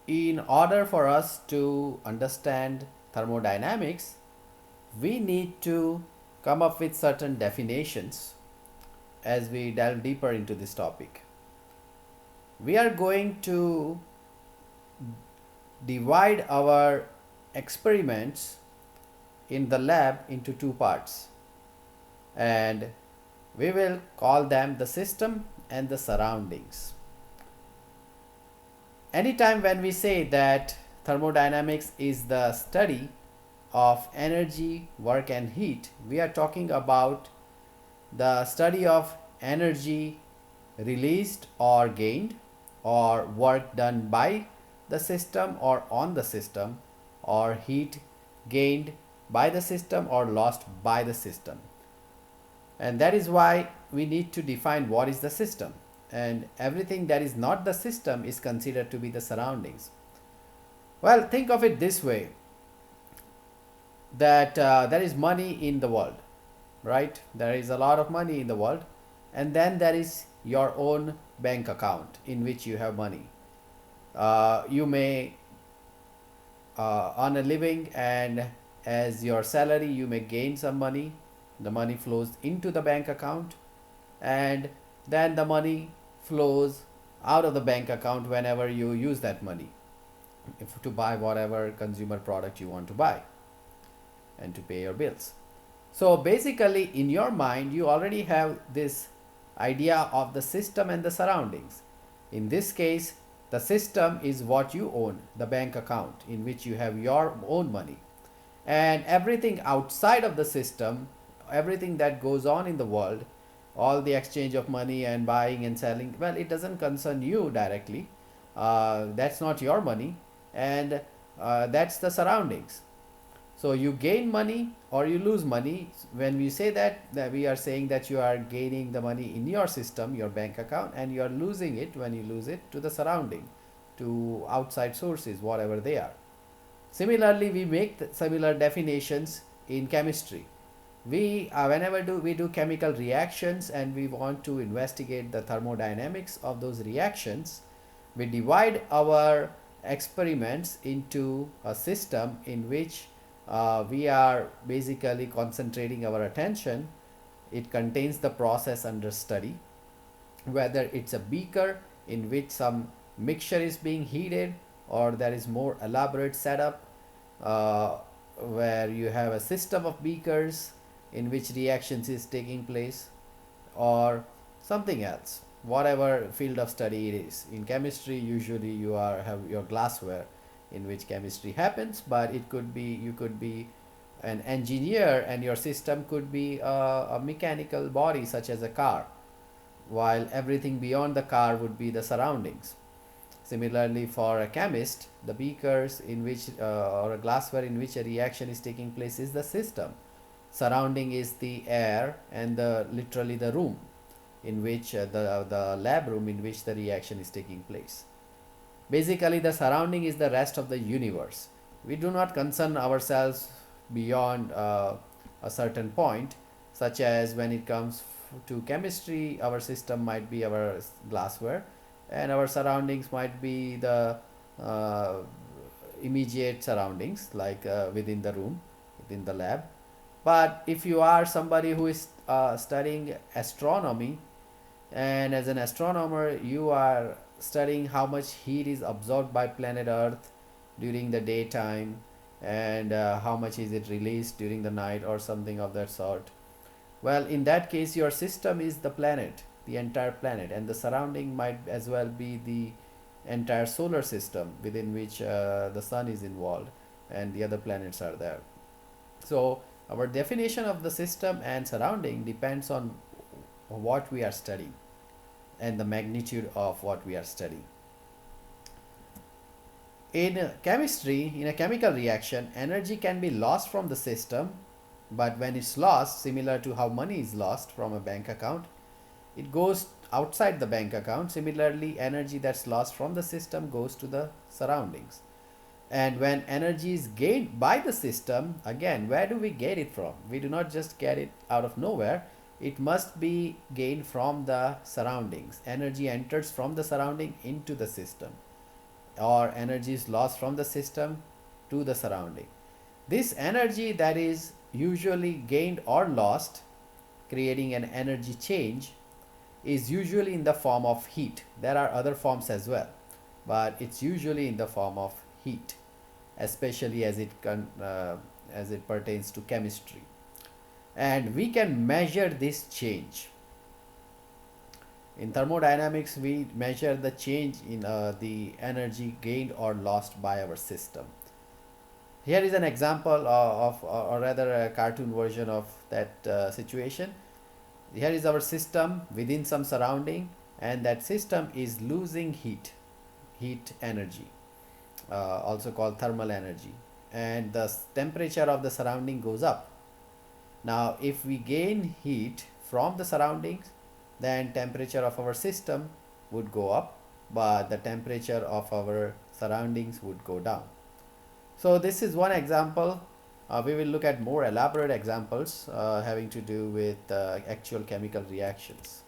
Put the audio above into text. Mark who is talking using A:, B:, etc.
A: In order for us to understand thermodynamics, we need to come up with certain definitions as we delve deeper into this topic. We are going to divide our experiments in the lab into two parts, and we will call them the system and the surroundings. Anytime when we say that thermodynamics is the study of energy, work, and heat, we are talking about the study of energy released or gained, or work done by the system or on the system, or heat gained by the system or lost by the system. And that is why we need to define what is the system. And everything that is not the system is considered to be the surroundings. Well, think of it this way, that there is money in the world, right? There is a lot of money in the world, and then there is your own bank account in which you have money. You may earn a living, and as your salary, you may gain some money. The money flows into the bank account, and then the money flows out of the bank account whenever you use that money if to buy whatever consumer product you want to buy and to pay your bills. So basically, in your mind, you already have this idea of the system and the surroundings. In this case, the system is what you own, the bank account in which you have your own money. And everything outside of the system, everything that goes on in the world, all the exchange of money and buying and selling, well, it doesn't concern you directly. That's not your money, and that's the surroundings. So you gain money or you lose money. When we say that we are saying that you are gaining the money in your system, your bank account, and you are losing it when you lose it to the surrounding, to outside sources, whatever they are. Similarly, we make similar definitions in chemistry. We whenever we do chemical reactions and we want to investigate the thermodynamics of those reactions, we divide our experiments into a system in which we are basically concentrating our attention. It contains the process under study, whether it's a beaker in which some mixture is being heated, or there is more elaborate setup uh, where you have a system of beakers in which reactions is taking place, or something else, whatever field of study it is. In chemistry, usually you are have your glassware in which chemistry happens, but it could be, you could be an engineer and your system could be a mechanical body such as a car, while everything beyond the car would be the surroundings. Similarly, for a chemist, the beakers in which or a glassware in which a reaction is taking place is the system. Surrounding is the air and the literally the room in which the lab room in which the reaction is taking place. Basically, the surrounding is the rest of the universe. We do not concern ourselves beyond a certain point, such as when it comes to chemistry, our system might be our glassware, and our surroundings might be the uh, immediate surroundings, like within the room, within the lab. But if you are somebody who is studying astronomy, and as an astronomer, you are studying how much heat is absorbed by planet Earth during the daytime, and how much is it released during the night, or something of that sort. Well, in that case, your system is the planet, the entire planet, and the surrounding might as well be the entire solar system within which the sun is involved and the other planets are there. So, our definition of the system and surrounding depends on what we are studying and the magnitude of what we are studying. In chemistry, in a chemical reaction, energy can be lost from the system, but when it's lost, similar to how money is lost from a bank account, it goes outside the bank account. Similarly, energy that's lost from the system goes to the surroundings. And when energy is gained by the system, again, where do we get it from? We do not just get it out of nowhere. It must be gained from the surroundings. Energy enters from the surrounding into the system. or energy is lost from the system to the surrounding. This energy that is usually gained or lost, creating an energy change, is usually in the form of heat. There are other forms as well, but it's usually in the form of heat, especially as it pertains to chemistry. And we can measure this change. In thermodynamics, we measure the change in the energy gained or lost by our system. Here is an example or rather a cartoon version of that situation. Here is our system within some surrounding, and that system is losing heat energy, also called thermal energy, and the temperature of the surrounding goes up. Now, if we gain heat from the surroundings, then temperature of our system would go up, but the temperature of our surroundings would go down. So this is one example. We will look at more elaborate examples having to do with actual chemical reactions.